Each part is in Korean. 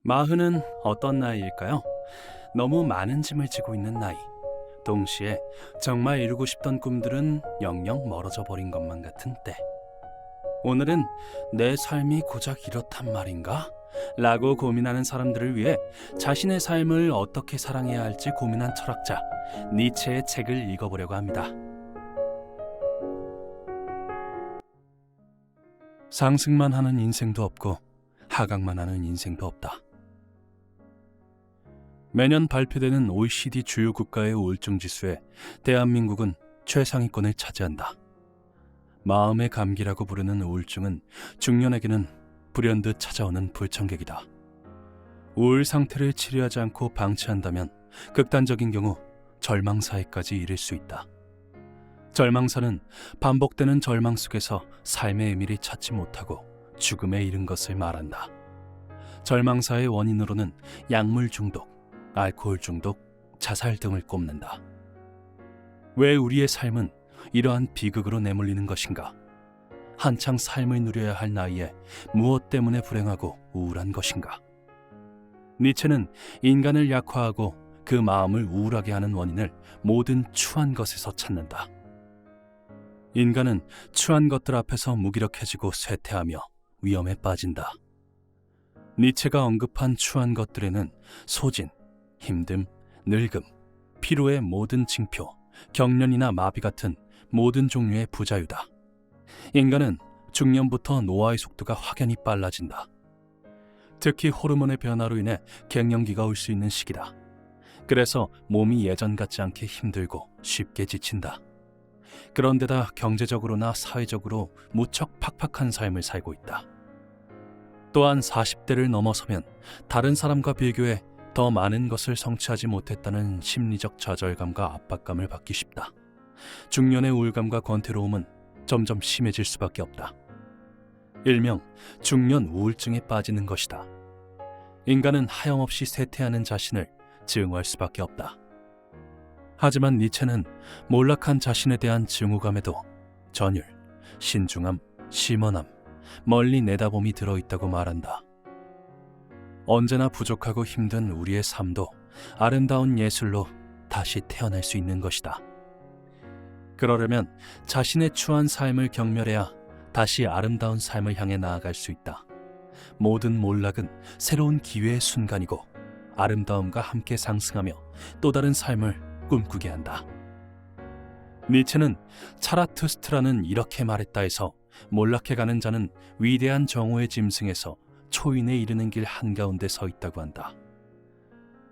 마흔은 어떤 나이일까요? 너무 많은 짐을 지고 있는 나이. 동시에 정말 이루고 싶던 꿈들은 영영 멀어져 버린 것만 같은 때. 오늘은 내 삶이 고작 이렇단 말인가? 라고 고민하는 사람들을 위해 자신의 삶을 어떻게 사랑해야 할지 고민한 철학자 니체의 책을 읽어보려고 합니다. 상승만 하는 인생도 없고 하강만 하는 인생도 없다. 매년 발표되는 OECD 주요 국가의 우울증 지수에 대한민국은 최상위권을 차지한다. 마음의 감기라고 부르는 우울증은 중년에게는 불현듯 찾아오는 불청객이다. 우울 상태를 치료하지 않고 방치한다면 극단적인 경우 절망사에까지 이를 수 있다. 절망사는 반복되는 절망 속에서 삶의 의미를 찾지 못하고 죽음에 이른 것을 말한다. 절망사의 원인으로는 약물 중독, 알코올 중독, 자살 등을 꼽는다. 왜 우리의 삶은 이러한 비극으로 내몰리는 것인가? 한창 삶을 누려야 할 나이에 무엇 때문에 불행하고 우울한 것인가? 니체는 인간을 약화하고 그 마음을 우울하게 하는 원인을 모든 추한 것에서 찾는다. 인간은 추한 것들 앞에서 무기력해지고 쇠퇴하며 위험에 빠진다. 니체가 언급한 추한 것들에는 소진, 힘듦, 늙음, 피로의 모든 징표, 경련이나 마비 같은 모든 종류의 부자유다. 인간은 중년부터 노화의 속도가 확연히 빨라진다. 특히 호르몬의 변화로 인해 갱년기가 올 수 있는 시기다. 그래서 몸이 예전 같지 않게 힘들고 쉽게 지친다. 그런데다 경제적으로나 사회적으로 무척 팍팍한 삶을 살고 있다. 또한 40대를 넘어서면 다른 사람과 비교해 더 많은 것을 성취하지 못했다는 심리적 좌절감과 압박감을 받기 쉽다. 중년의 우울감과 권태로움은 점점 심해질 수밖에 없다. 일명 중년 우울증에 빠지는 것이다. 인간은 하염없이 쇠퇴하는 자신을 증오할 수밖에 없다. 하지만 니체는 몰락한 자신에 대한 증오감에도 전율, 신중함, 심원함, 멀리 내다봄이 들어있다고 말한다. 언제나 부족하고 힘든 우리의 삶도 아름다운 예술로 다시 태어날 수 있는 것이다. 그러려면 자신의 추한 삶을 경멸해야 다시 아름다운 삶을 향해 나아갈 수 있다. 모든 몰락은 새로운 기회의 순간이고 아름다움과 함께 상승하며 또 다른 삶을 꿈꾸게 한다. 니체는 차라투스트라는 이렇게 말했다 해서 몰락해가는 자는 위대한 정오의 짐승에서 초인에 이르는 길 한가운데 서 있다고 한다.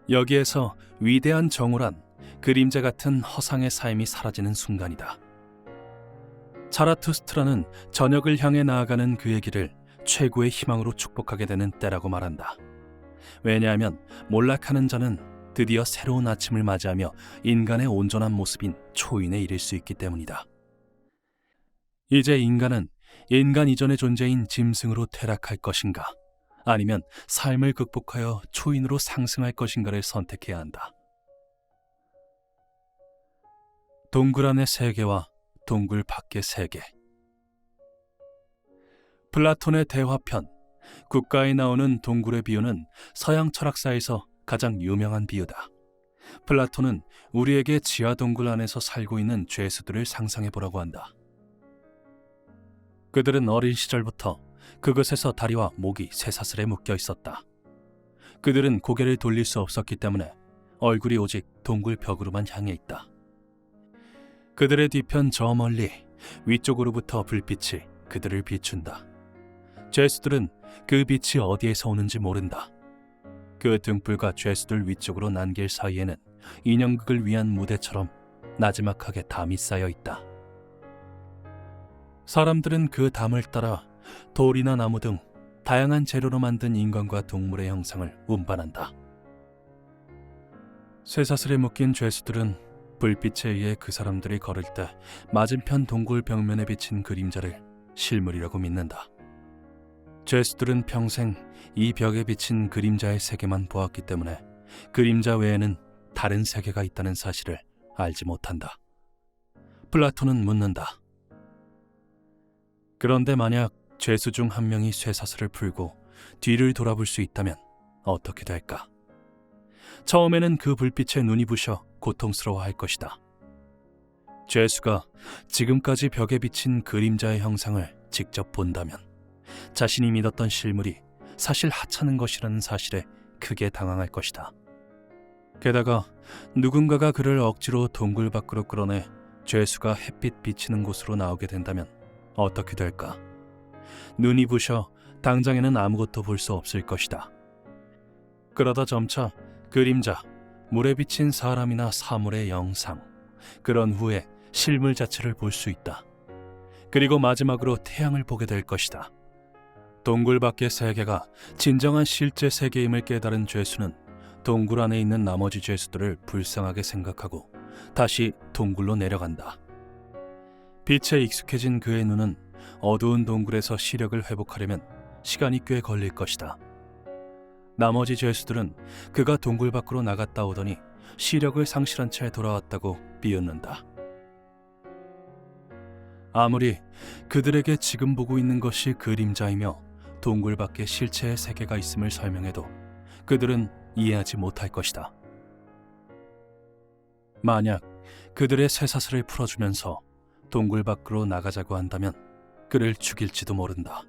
여기에서 위대한 정오란 그림자 같은 허상의 삶이 사라지는 순간이다. 차라투스트라는 저녁을 향해 나아가는 그의 길을 최고의 희망으로 축복하게 되는 때라고 말한다. 왜냐하면 몰락하는 자는 드디어 새로운 아침을 맞이하며 인간의 온전한 모습인 초인에 이를 수 있기 때문이다. 이제 인간은 인간 이전의 존재인 짐승으로 퇴락할 것인가? 아니면 삶을 극복하여 초인으로 상승할 것인가를 선택해야 한다. 동굴 안의 세계와 동굴 밖의 세계. 플라톤의 대화편, 국가에 나오는 동굴의 비유는 서양 철학사에서 가장 유명한 비유다. 플라톤은 우리에게 지하 동굴 안에서 살고 있는 죄수들을 상상해보라고 한다. 그들은 어린 시절부터 그것에서 다리와 목이 쇠사슬에 묶여 있었다. 그들은 고개를 돌릴 수 없었기 때문에 얼굴이 오직 동굴 벽으로만 향해 있다. 그들의 뒤편 저 멀리 위쪽으로부터 불빛이 그들을 비춘다. 죄수들은 그 빛이 어디에서 오는지 모른다. 그 등불과 죄수들 위쪽으로 난 길 사이에는 인형극을 위한 무대처럼 나지막하게 담이 쌓여 있다. 사람들은 그 담을 따라 돌이나 나무 등 다양한 재료로 만든 인간과 동물의 형상을 운반한다. 쇠사슬에 묶인 죄수들은 불빛에 의해 그 사람들이 걸을 때 맞은편 동굴 벽면에 비친 그림자를 실물이라고 믿는다. 죄수들은 평생 이 벽에 비친 그림자의 세계만 보았기 때문에 그림자 외에는 다른 세계가 있다는 사실을 알지 못한다. 플라톤은 묻는다. 그런데 만약 죄수 중 한 명이 쇠사슬을 풀고 뒤를 돌아볼 수 있다면 어떻게 될까? 처음에는 그 불빛에 눈이 부셔 고통스러워할 것이다. 죄수가 지금까지 벽에 비친 그림자의 형상을 직접 본다면 자신이 믿었던 실물이 사실 하찮은 것이라는 사실에 크게 당황할 것이다. 게다가 누군가가 그를 억지로 동굴 밖으로 끌어내 죄수가 햇빛 비치는 곳으로 나오게 된다면 어떻게 될까? 눈이 부셔 당장에는 아무것도 볼 수 없을 것이다. 그러다 점차 그림자, 물에 비친 사람이나 사물의 영상, 그런 후에 실물 자체를 볼 수 있다. 그리고 마지막으로 태양을 보게 될 것이다. 동굴 밖의 세계가 진정한 실제 세계임을 깨달은 죄수는 동굴 안에 있는 나머지 죄수들을 불쌍하게 생각하고 다시 동굴로 내려간다. 빛에 익숙해진 그의 눈은 어두운 동굴에서 시력을 회복하려면 시간이 꽤 걸릴 것이다. 나머지 죄수들은 그가 동굴 밖으로 나갔다 오더니 시력을 상실한 채 돌아왔다고 비웃는다. 아무리 그들에게 지금 보고 있는 것이 그림자이며 동굴 밖에 실체의 세계가 있음을 설명해도 그들은 이해하지 못할 것이다. 만약 그들의 쇠사슬을 풀어주면서 동굴 밖으로 나가자고 한다면 그를 죽일지도 모른다.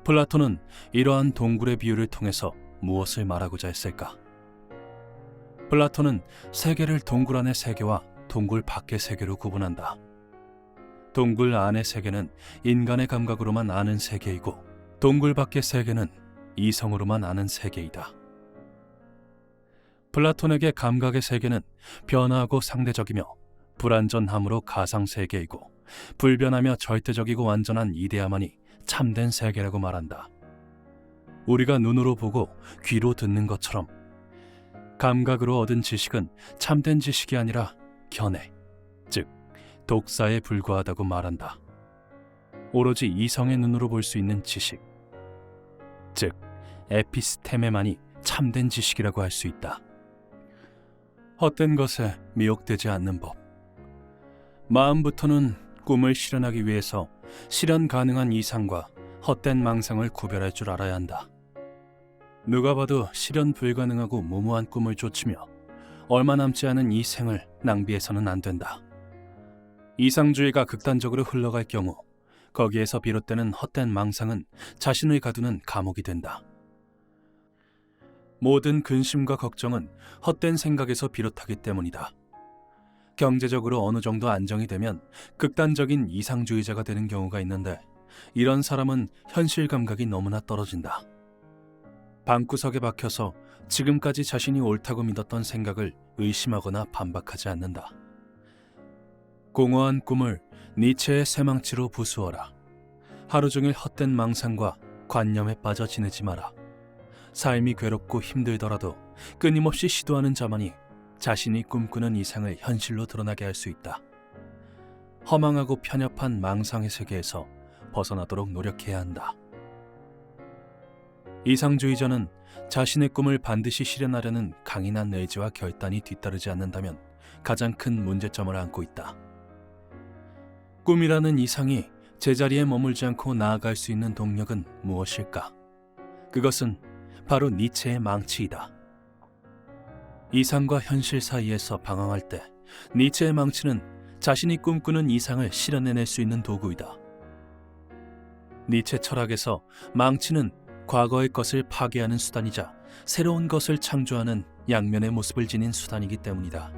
플라톤은 이러한 동굴의 비유를 통해서 무엇을 말하고자 했을까? 플라톤은 세계를 동굴 안의 세계와 동굴 밖의 세계로 구분한다. 동굴 안의 세계는 인간의 감각으로만 아는 세계이고 동굴 밖의 세계는 이성으로만 아는 세계이다. 플라톤에게 감각의 세계는 변화하고 상대적이며 불완전함으로 가상 세계이고 불변하며 절대적이고 완전한 이데아만이 참된 세계라고 말한다. 우리가 눈으로 보고 귀로 듣는 것처럼 감각으로 얻은 지식은 참된 지식이 아니라 견해, 즉 독사에 불과하다고 말한다. 오로지 이성의 눈으로 볼 수 있는 지식, 즉 에피스테메만이 참된 지식이라고 할 수 있다. 헛된 것에 미혹되지 않는 법. 마음부터는 꿈을 실현하기 위해서 실현 가능한 이상과 헛된 망상을 구별할 줄 알아야 한다. 누가 봐도 실현 불가능하고 무모한 꿈을 쫓으며 얼마 남지 않은 이 생을 낭비해서는 안 된다. 이상주의가 극단적으로 흘러갈 경우 거기에서 비롯되는 헛된 망상은 자신을 가두는 감옥이 된다. 모든 근심과 걱정은 헛된 생각에서 비롯하기 때문이다. 경제적으로 어느 정도 안정이 되면 극단적인 이상주의자가 되는 경우가 있는데 이런 사람은 현실 감각이 너무나 떨어진다. 방구석에 박혀서 지금까지 자신이 옳다고 믿었던 생각을 의심하거나 반박하지 않는다. 공허한 꿈을 니체의 쇠망치로 부수어라. 하루 종일 헛된 망상과 관념에 빠져 지내지 마라. 삶이 괴롭고 힘들더라도 끊임없이 시도하는 자만이 자신이 꿈꾸는 이상을 현실로 드러나게 할 수 있다. 허망하고 편협한 망상의 세계에서 벗어나도록 노력해야 한다. 이상주의자는 자신의 꿈을 반드시 실현하려는 강인한 의지와 결단이 뒤따르지 않는다면 가장 큰 문제점을 안고 있다. 꿈이라는 이상이 제자리에 머물지 않고 나아갈 수 있는 동력은 무엇일까? 그것은 바로 니체의 망치이다. 이상과 현실 사이에서 방황할 때 니체의 망치는 자신이 꿈꾸는 이상을 실현해낼 수 있는 도구이다. 니체 철학에서 망치는 과거의 것을 파괴하는 수단이자 새로운 것을 창조하는 양면의 모습을 지닌 수단이기 때문이다.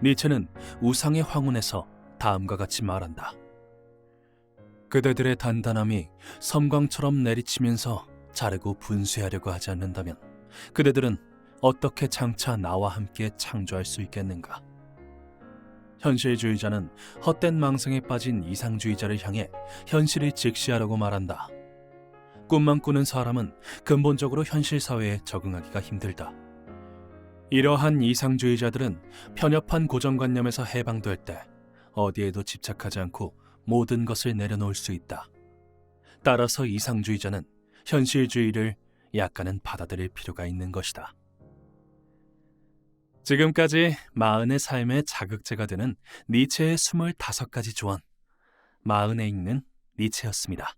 니체는 우상의 황혼에서 다음과 같이 말한다. 그대들의 단단함이 섬광처럼 내리치면서 자르고 분쇄하려고 하지 않는다면 그대들은 어떻게 장차 나와 함께 창조할 수 있겠는가? 현실주의자는 헛된 망상에 빠진 이상주의자를 향해 현실을 직시하라고 말한다. 꿈만 꾸는 사람은 근본적으로 현실 사회에 적응하기가 힘들다. 이러한 이상주의자들은 편협한 고정관념에서 해방될 때 어디에도 집착하지 않고 모든 것을 내려놓을 수 있다. 따라서 이상주의자는 현실주의를 약간은 받아들일 필요가 있는 것이다. 지금까지 마흔의 삶의 자극제가 되는 니체의 25가지 조언, 마흔에 읽는 니체였습니다.